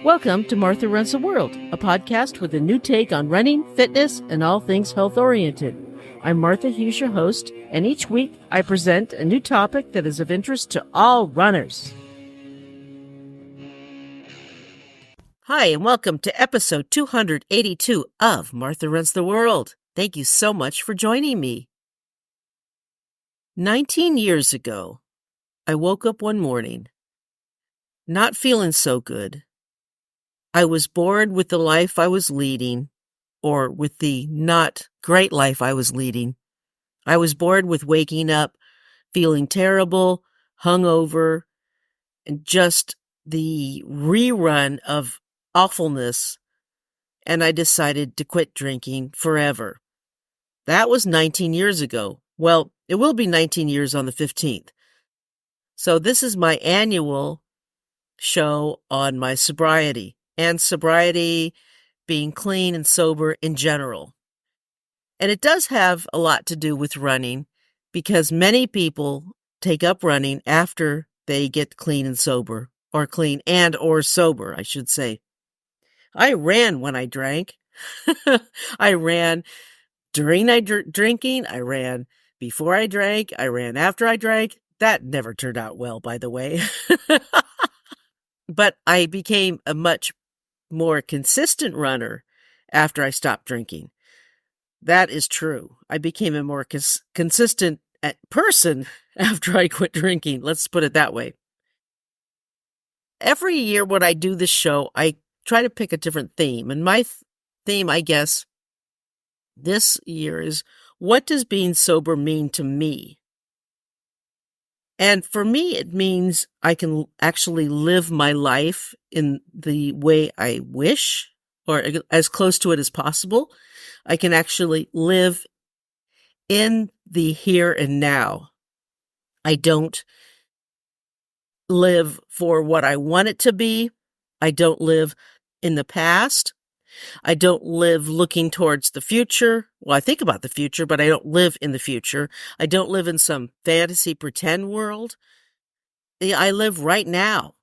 Welcome to Martha Runs the World, a podcast with a new take on running, fitness, and all things health-oriented. I'm Martha Hughes, your host, and each week I present a new topic that is of interest to all runners. Hi, and welcome to episode 282 of Martha Runs the World. Thank you so much for joining me. 19 years ago, I woke up one morning, not feeling so good. I was bored with the life I was leading, or with the not great life I was leading. I was bored with waking up, feeling terrible, hungover, and just the rerun of awfulness, and I decided to quit drinking forever. That was 19 years ago. Well, it will be 19 years on the 15th. So this is my annual show on my sobriety. And sobriety being clean and sober in general. And it does have a lot to do with running because many people take up running after they get clean and sober, or clean and or sober, I should say. I ran when I drank. I ran during drinking. I ran before I drank. I ran after I drank. That never turned out well, by the way. But I became a much more consistent runner after I stopped drinking. That is true. I became a more consistent person after I quit drinking. Let's put it that way. Every year when I do this show, I try to pick a different theme. And my theme, I guess, this year is, what does being sober mean to me? And for me, it means I can actually live my life in the way I wish, or as close to it as possible. I can actually live in the here and now. I don't live for what I want it to be. I don't live in the past. I don't live looking towards the future. Well, I think about the future, but I don't live in the future. I don't live in some fantasy pretend world. I live right now.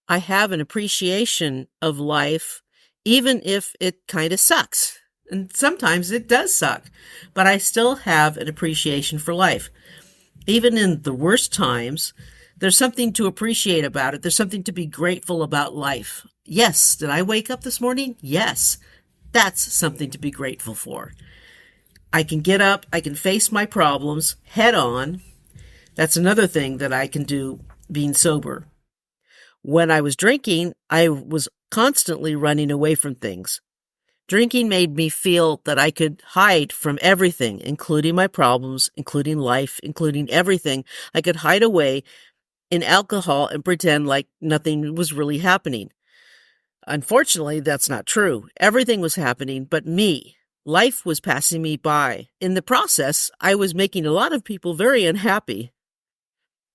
I have an appreciation of life, even if it kind of sucks. And sometimes it does suck, but I still have an appreciation for life. Even in the worst times, there's something to appreciate about it. There's something to be grateful about life. Yes, did I wake up this morning? Yes, that's something to be grateful for. I can get up, I can face my problems head on. That's another thing that I can do being sober. When I was drinking, I was constantly running away from things. Drinking made me feel that I could hide from everything, including my problems, including life, including everything. I could hide away in alcohol and pretend like nothing was really happening. Unfortunately, that's not true. Everything was happening but me. Life was passing me by. In the process, I was making a lot of people very unhappy.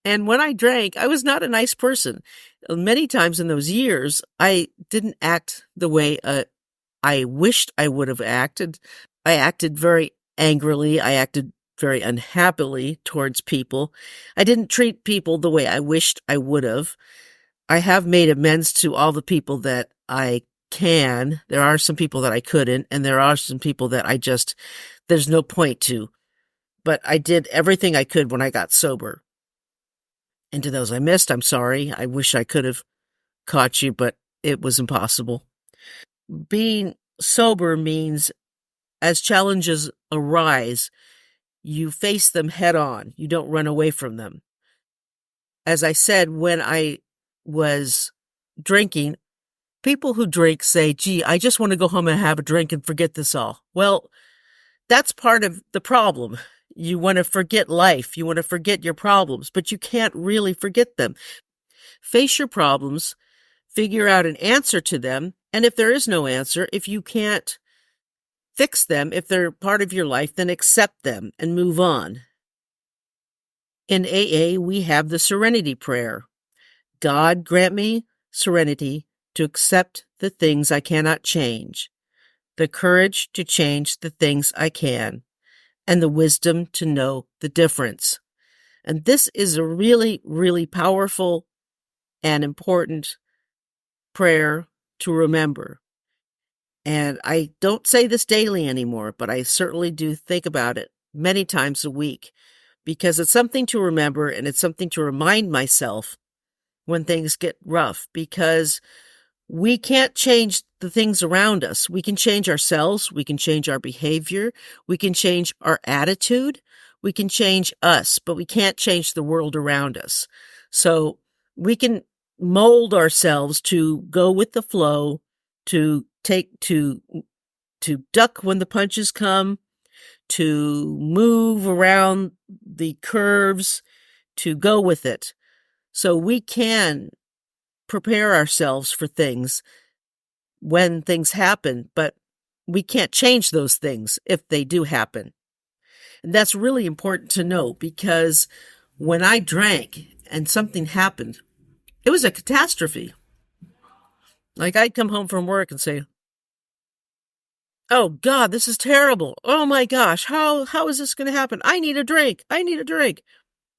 And when I drank, I was not a nice person. Many times in those years, I didn't act the way I wished I would have acted. I acted very angrily. I acted very unhappily towards people. I didn't treat people the way I wished I would have. I have made amends to all the people that I can. There are some people that I couldn't, and there are some people that there's no point to. But I did everything I could when I got sober. And to those I missed, I'm sorry. I wish I could have caught you, but it was impossible. Being sober means as challenges arise, you face them head on. You don't run away from them. As I said, when I was drinking, people who drink say, gee, I just want to go home and have a drink and forget this all. Well, that's part of the problem. You want to forget life. You want to forget your problems, but you can't really forget them. Face your problems, figure out an answer to them, and if there is no answer, if you can't fix them, if they're part of your life, then accept them and move on. In AA, we have the serenity prayer. God grant me serenity to accept the things I cannot change, the courage to change the things I can, and the wisdom to know the difference. And this is a really, really powerful and important prayer to remember. And I don't say this daily anymore, but I certainly do think about it many times a week because it's something to remember and it's something to remind myself when things get rough because we can't change the things around us. We can change ourselves. We can change our behavior. We can change our attitude. We can change us, but we can't change the world around us. So we can mold ourselves to go with the flow, to duck when the punches come, to move around the curves, to go with it. So we can prepare ourselves for things when things happen, but we can't change those things if they do happen. And that's really important to know because when I drank and something happened, it was a catastrophe. Like I'd come home from work and say, "Oh God, this is terrible. Oh my gosh, how is this going to happen? I need a drink. I need a drink."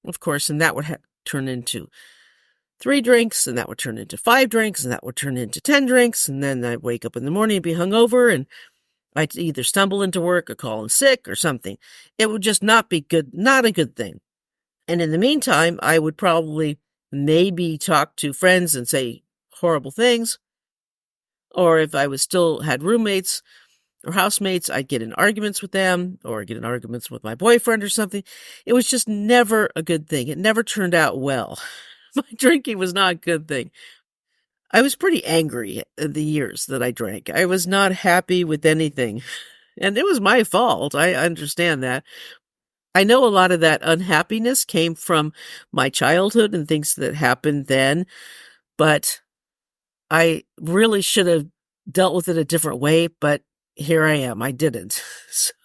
Of course, and that would turn into 3 drinks, and that would turn into 5 drinks, and that would turn into 10 drinks, and then I'd wake up in the morning and be hungover, and I'd either stumble into work or call in sick or something. It would just not be good, not a good thing. And in the meantime, I would probably maybe talk to friends and say horrible things, or if I was still had roommates or housemates, I'd get in arguments with them or get in arguments with my boyfriend or something. It was just never a good thing. It never turned out well. My drinking was not a good thing. I was pretty angry in the years that I drank. I was not happy with anything. And it was my fault. I understand that. I know a lot of that unhappiness came from my childhood and things that happened then, but I really should have dealt with it a different way, but here I am. I didn't.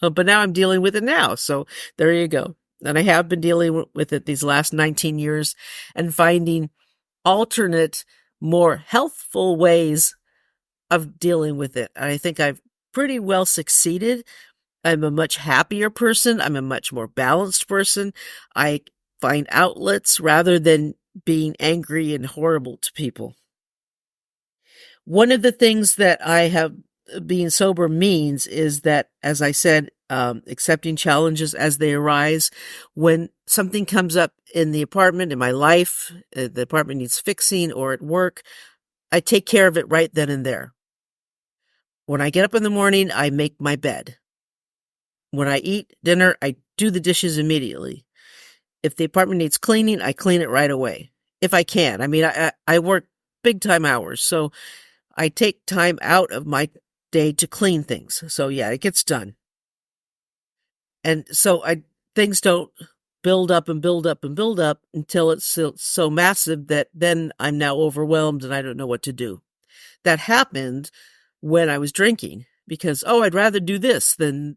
But now I'm dealing with it now. So there you go. And I have been dealing with it these last 19 years and finding alternate, more healthful ways of dealing with it. And I think I've pretty well succeeded. I'm a much happier person. I'm a much more balanced person. I find outlets rather than being angry and horrible to people. One of the things that I have being sober means is that, as I said, accepting challenges as they arise. When something comes up in the apartment, in my life, the apartment needs fixing, or at work, I take care of it right then and there. When I get up in the morning, I make my bed. When I eat dinner, I do the dishes immediately. If the apartment needs cleaning, I clean it right away. If I can. I mean, I work big time hours, so I take time out of my day to clean things. So yeah, it gets done. And so things don't build up and build up and build up until it's so massive that then I'm now overwhelmed and I don't know what to do. That happened when I was drinking because, I'd rather do this than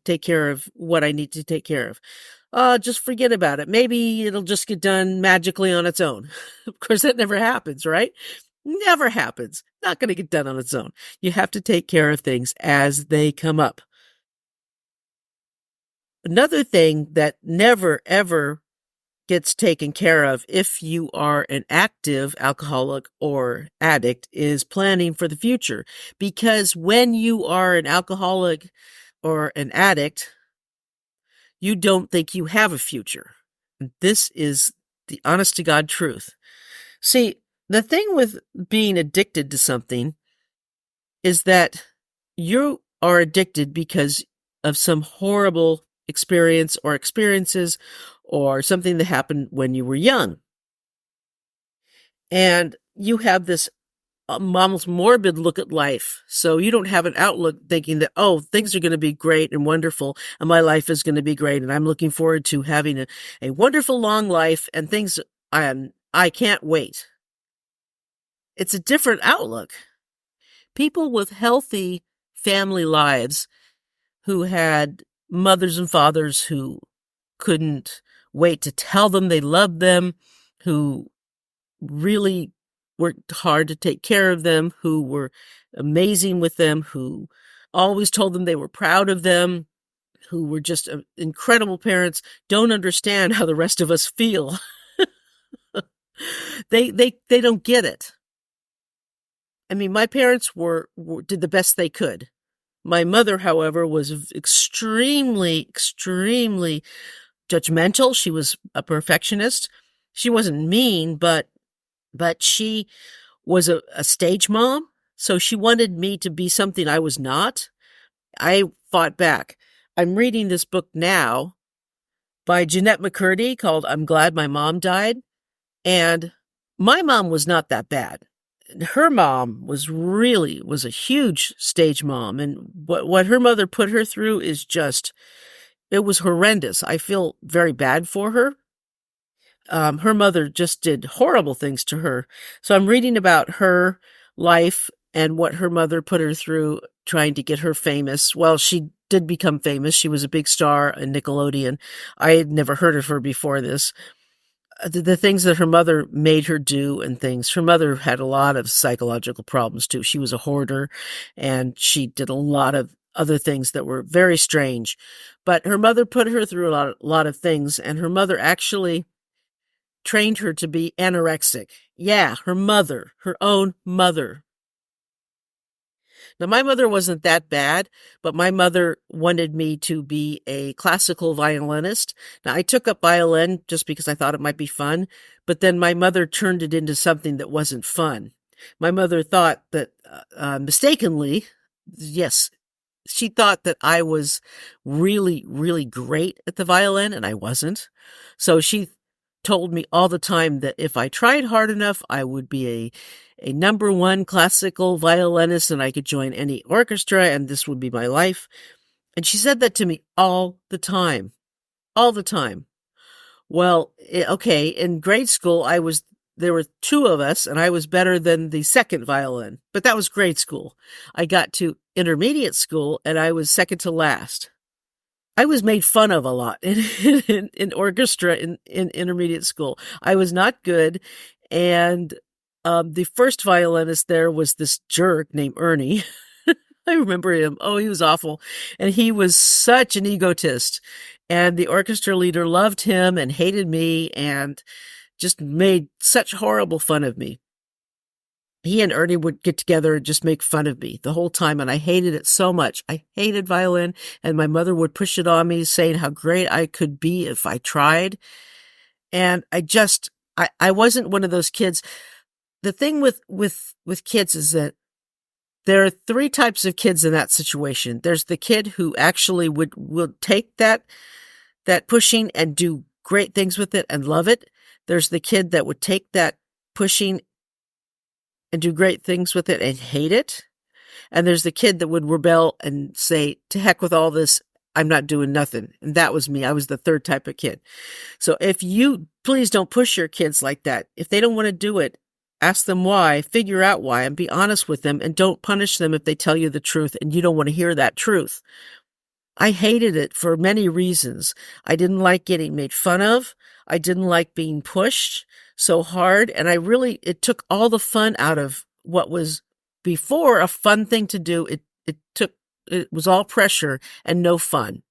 take care of what I need to take care of. Just forget about it. Maybe it'll just get done magically on its own. Of course, that never happens, right? Never happens. Not going to get done on its own. You have to take care of things as they come up. Another thing that never, ever gets taken care of if you are an active alcoholic or addict is planning for the future. Because when you are an alcoholic or an addict, you don't think you have a future. This is the honest to God truth. See, the thing with being addicted to something is that you are addicted because of some horrible experience or experiences or something that happened when you were young. And you have this almost morbid look at life. So you don't have an outlook thinking that, things are going to be great and wonderful and my life is going to be great. And I'm looking forward to having a wonderful long life and things. I can't wait. It's a different outlook. People with healthy family lives who had mothers and fathers who couldn't wait to tell them they loved them, who really worked hard to take care of them, who were amazing with them, who always told them they were proud of them, who were just incredible parents, don't understand how the rest of us feel. They don't get it. I mean, my parents did the best they could. My mother, however, was extremely, extremely judgmental. She was a perfectionist. She wasn't mean, but she was a stage mom. So she wanted me to be something I was not. I fought back. I'm reading this book now by Jeanette McCurdy called I'm Glad My Mom Died. And my mom was not that bad. Her mom was a huge stage mom. And what her mother put her through is just, it was horrendous. I feel very bad for her. Her mother just did horrible things to her. So I'm reading about her life and what her mother put her through trying to get her famous. Well, she did become famous. She was a big star in Nickelodeon. I had never heard of her before this. The things that her mother made her do and things. Her mother had a lot of psychological problems too. She was a hoarder and she did a lot of other things that were very strange. But her mother put her through a lot of things, and her mother actually trained her to be anorexic. Yeah, her mother, her own mother. Now, my mother wasn't that bad, but my mother wanted me to be a classical violinist. Now, I took up violin just because I thought it might be fun, but then my mother turned it into something that wasn't fun. My mother thought that, mistakenly, yes, she thought that I was really, really great at the violin, and I wasn't. So she told me all the time that if I tried hard enough, I would be a number one classical violinist and I could join any orchestra and this would be my life. And she said that to me all the time, all the time. Well, okay, in grade school, there were two of us and I was better than the second violin, but that was grade school. I got to intermediate school and I was second to last. I was made fun of a lot in orchestra in intermediate school. I was not good. And the first violinist there was this jerk named Ernie. I remember him. Oh, he was awful. And he was such an egotist. And the orchestra leader loved him and hated me and just made such horrible fun of me. He and Ernie would get together and just make fun of me the whole time, and I hated it so much. I hated violin, and my mother would push it on me, saying how great I could be if I tried. And I wasn't one of those kids. The thing with kids is that there are three types of kids in that situation. There's the kid who actually would take that pushing and do great things with it and love it. There's the kid that would take that pushing and do great things with it and hate it. And there's the kid that would rebel and say, to heck with all this, I'm not doing nothing. And that was me. I was the third type of kid. So please don't push your kids like that. If they don't want to do it, ask them why, figure out why, and be honest with them, and don't punish them if they tell you the truth and you don't want to hear that truth. I hated it for many reasons. I didn't like getting made fun of. I didn't like being pushed so hard. And it took all the fun out of what was before a fun thing to do. It was all pressure and no fun.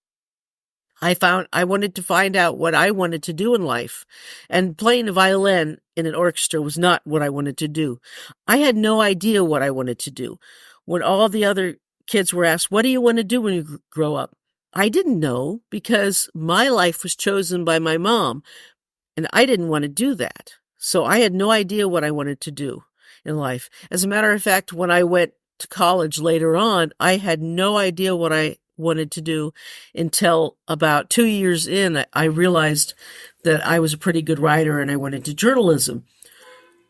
I wanted to find out what I wanted to do in life, and playing the violin in an orchestra was not what I wanted to do. I had no idea what I wanted to do. When all the other kids were asked, what do you want to do when you grow up? I didn't know because my life was chosen by my mom and I didn't want to do that. So I had no idea what I wanted to do in life. As a matter of fact, when I went to college later on, I had no idea what I wanted to do until about 2 years in. I realized that I was a pretty good writer and I went into journalism.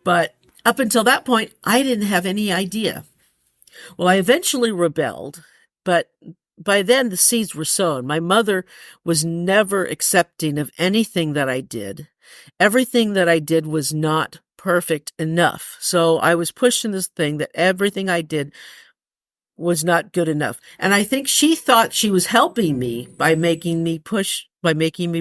But up until that point, I didn't have any idea. Well, I eventually rebelled, but by then the seeds were sown. My mother was never accepting of anything that I did. Everything that I did was not perfect enough. So I was pushed in this thing that everything I did was not good enough. And I think she thought she was helping me by making me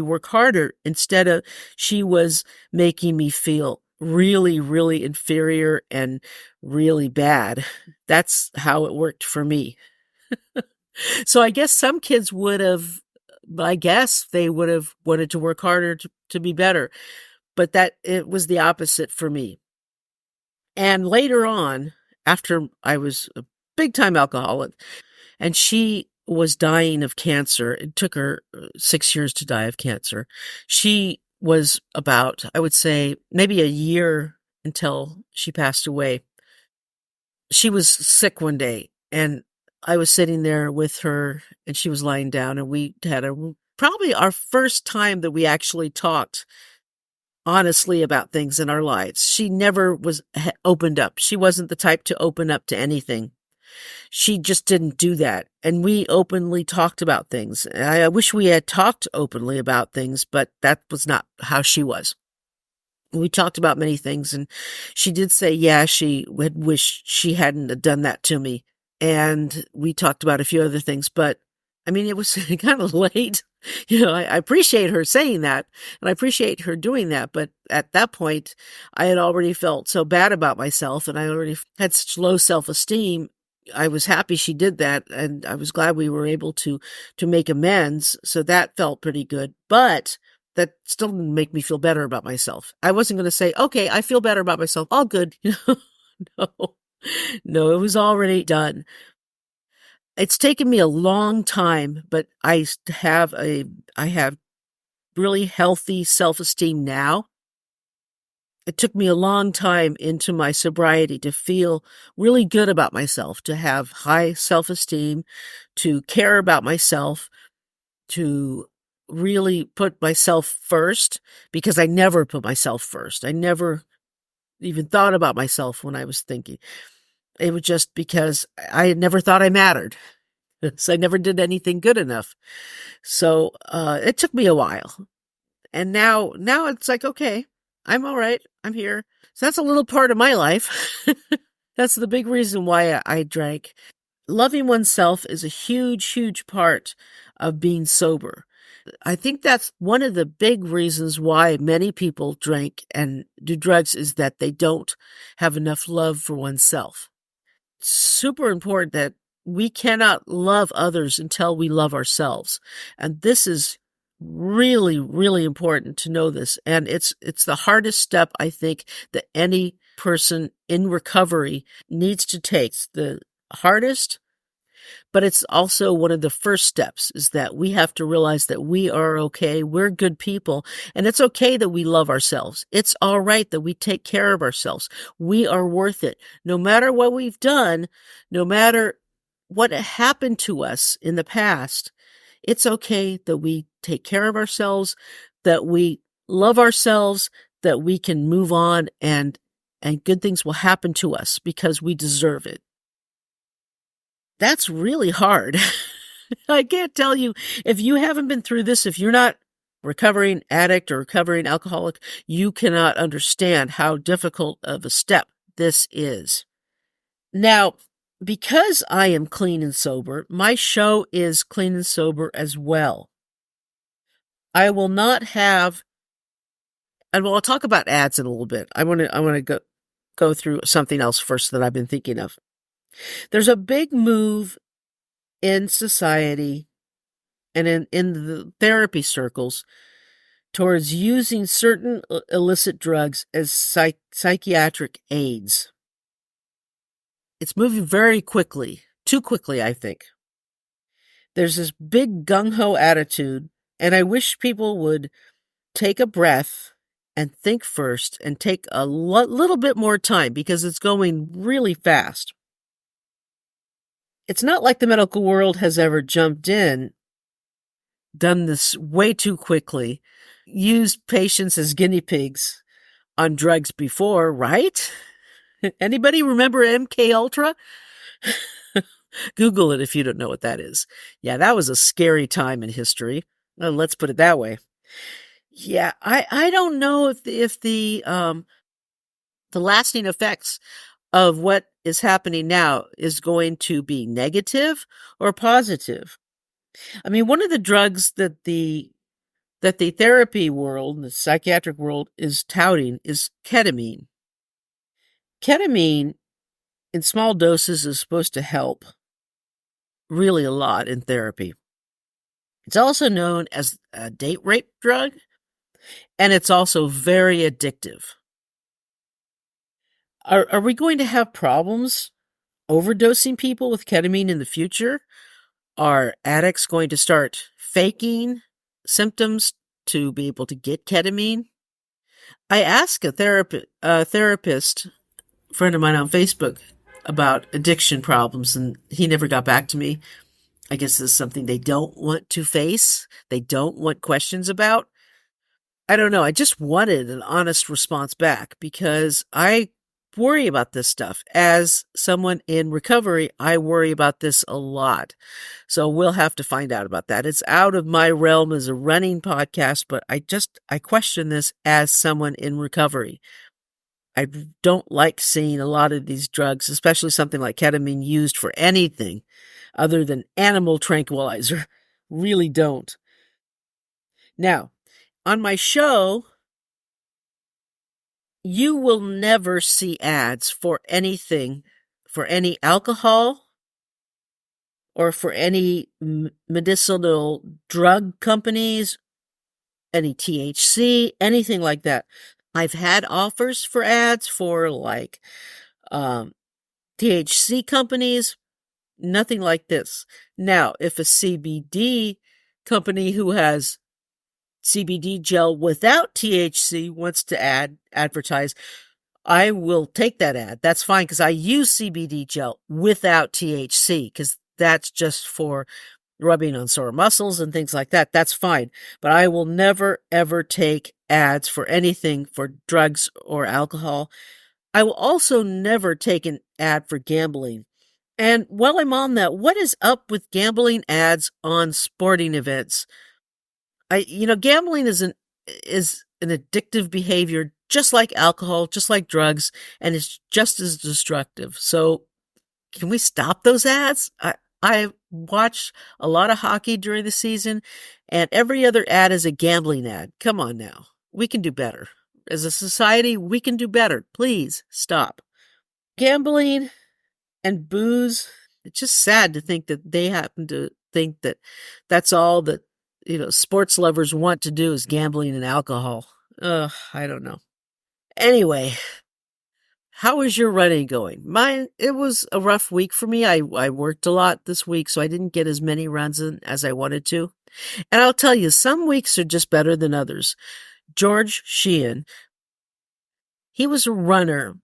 work harder, instead of she was making me feel really, really inferior and really bad. That's how it worked for me. So I guess some kids they would have wanted to work harder to be better, but that it was the opposite for me. And later on, after I was a big time alcoholic, and she was dying of cancer. It took her 6 years to die of cancer. She was about, I would say, maybe a year until she passed away. She was sick one day, and I was sitting there with her, and she was lying down, and we had probably our first time that we actually talked honestly about things in our lives. She never was opened up. She wasn't the type to open up to anything. She just didn't do that. And we openly talked about things. I wish we had talked openly about things, but that was not how she was. We talked about many things, and she did say, yeah, she had wished she hadn't done that to me. And we talked about a few other things, but I mean, it was kind of late. I appreciate her saying that, and I appreciate her doing that. But at that point, I had already felt so bad about myself, and I already had such low self-esteem. I was happy she did that, and I was glad we were able to make amends. So that felt pretty good. But that still didn't make me feel better about myself. I wasn't going to say, okay, I feel better about myself. All good. No, no, it was already done. It's taken me a long time, but I have really healthy self-esteem now. It took me a long time into my sobriety to feel really good about myself, to have high self-esteem, to care about myself, to really put myself first, because I never put myself first. I never even thought about myself when I was thinking. It was just because I had never thought I mattered. So I never did anything good enough. So it took me a while. And now it's like, okay, I'm all right. I'm here. So that's a little part of my life. That's the big reason why I drank. Loving oneself is a huge, huge part of being sober. I think that's one of the big reasons why many people drink and do drugs, is that they don't have enough love for oneself. It's super important that we cannot love others until we love ourselves. And this is really, really important to know this. And it's the hardest step, I think, that any person in recovery needs to take. It's the hardest, but it's also one of the first steps, is that we have to realize that we are okay. We're good people. And it's okay that we love ourselves. It's all right that we take care of ourselves. We are worth it. No matter what we've done, no matter what happened to us in the past, it's okay that we take care of ourselves, that we love ourselves, that we can move on, and good things will happen to us because we deserve it. That's really hard. I can't tell you, if you haven't been through this, if you're not recovering addict or recovering alcoholic, you cannot understand how difficult of a step this is. Now, because I am clean and sober, my show is clean and sober as well. I will not have, and I'll talk about ads in a little bit. I want to go through something else first that I've been thinking of. There's a big move in society and in the therapy circles towards using certain illicit drugs as psychiatric aids. It's moving very quickly, too quickly, I think. There's this big gung-ho attitude, and I wish people would take a breath and think first and take a little bit more time, because it's going really fast. It's not like the medical world has ever jumped in, done this way too quickly, used patients as guinea pigs on drugs before, right? Anybody remember MK Ultra? Google it if you don't know what that is. Yeah, that was a scary time in history. Well, let's put it that way. Yeah, I don't know if the lasting effects of what is happening now is going to be negative or positive. I mean, one of the drugs that the therapy world, the psychiatric world, is touting is ketamine. Ketamine in small doses is supposed to help really a lot in therapy. It's also known as a date rape drug, and it's also very addictive. Are we going to have problems overdosing people with ketamine in the future? Are addicts going to start faking symptoms to be able to get ketamine? I asked a therapist friend of mine on Facebook about addiction problems, and he never got back to me. I guess this is something they don't want to face. They don't want questions about. I don't know. I just wanted an honest response back because I worry about this stuff. As someone in recovery, I worry about this a lot. So we'll have to find out about that. It's out of my realm as a running podcast, but I question this as someone in recovery. I don't like seeing a lot of these drugs, especially something like ketamine, used for anything other than animal tranquilizer. Really don't. Now, on my show, you will never see ads for anything, for any alcohol or for any medicinal drug companies, any THC, anything like that. I've had offers for ads for like THC companies, nothing like this. Now, if a CBD company who has CBD gel without THC wants to advertise, I will take that ad. That's fine because I use CBD gel without THC because that's just for rubbing on sore muscles and things like that. That's fine. But I will never, ever take ads for anything for drugs or alcohol. I will also never take an ad for gambling. And while I'm on that, what is up with gambling ads on sporting events? Gambling is an addictive behavior, just like alcohol, just like drugs, and it's just as destructive. So can we stop those ads? I watch a lot of hockey during the season, and every other ad is a gambling ad. Come on now. We can do better. As a society, we can do better. Please stop. Gambling and booze, it's just sad to think that they happen to think that that's all that, sports lovers want to do is gambling and alcohol. I don't know. Anyway, how is your running going? Mine, it was a rough week for me. I worked a lot this week, so I didn't get as many runs in as I wanted to. And I'll tell you, some weeks are just better than others. George Sheehan, he was a runner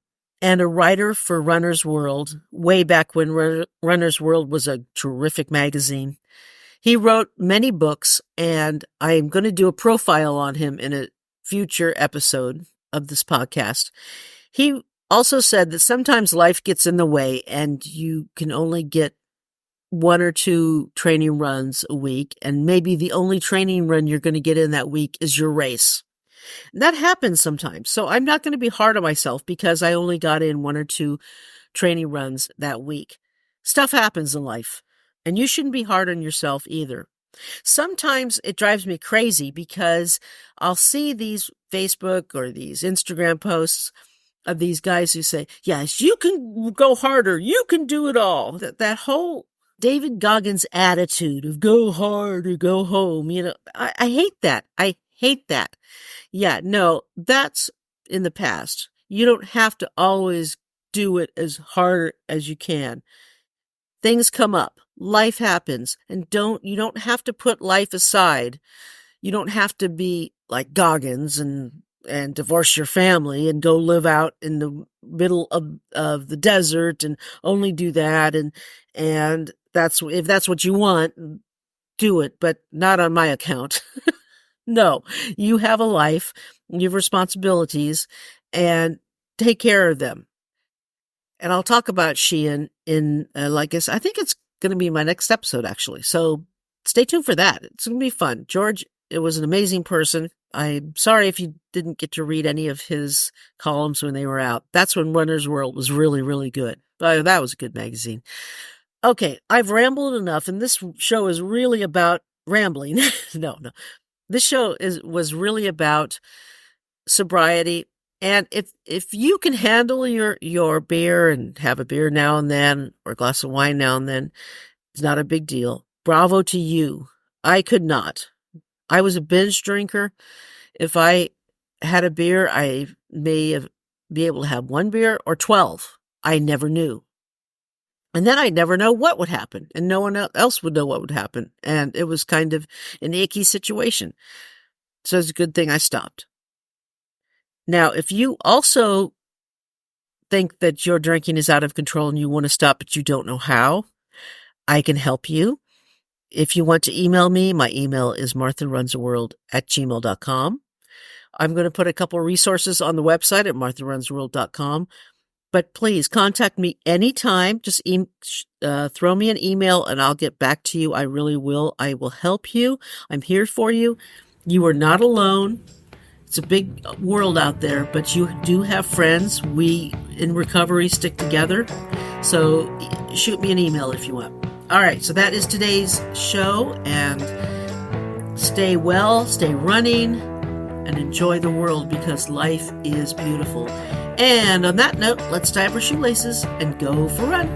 and a writer for Runner's World way back when Runner's World was a terrific magazine. He wrote many books, and I'm going to do a profile on him in a future episode of this podcast. He also said that sometimes life gets in the way and you can only get 1 or 2 training runs a week, and maybe the only training run you're going to get in that week is your race. And that happens sometimes. So I'm not going to be hard on myself because I only got in 1 or 2 training runs that week. Stuff happens in life, and you shouldn't be hard on yourself either. Sometimes it drives me crazy because I'll see these Facebook or these Instagram posts of these guys who say, yes, you can go harder. You can do it all. That whole David Goggins attitude of go hard or go home. I hate that. I hate that. Yeah, no, that's in the past. You don't have to always do it as hard as you can. Things come up. Life happens. And you don't have to put life aside. You don't have to be like Goggins and divorce your family and go live out in the middle of the desert and only do that. And if that's what you want, do it, but not on my account. No, you have a life, you have responsibilities, and take care of them. And I'll talk about Sheehan in, I think it's going to be my next episode, actually. So stay tuned for that. It's going to be fun. George, it was an amazing person. I'm sorry if you didn't get to read any of his columns when they were out. That's when Runner's World was really, really good. But that was a good magazine. Okay, I've rambled enough, and this show is really about rambling. No. This show was really about sobriety. And if you can handle your beer and have a beer now and then, or a glass of wine now and then, it's not a big deal. Bravo to you. I could not. I was a binge drinker. If I had a beer, I may be able to have 1 beer or 12. I never knew. And then I'd never know what would happen, and no one else would know what would happen. And it was kind of an icky situation. So it's a good thing I stopped. Now, if you also think that your drinking is out of control and you want to stop, but you don't know how, I can help you. If you want to email me, my email is martharunstheworld@gmail.com. I'm going to put a couple of resources on the website at martharunstheworld.com. But please contact me anytime. Just throw me an email and I'll get back to you. I really will. I will help you. I'm here for you. You are not alone. It's a big world out there, but you do have friends. We in recovery stick together. So shoot me an email if you want. All right. So that is today's show, and stay well, stay running, and enjoy the world because life is beautiful. And on that note, let's tie up our shoelaces and go for a run.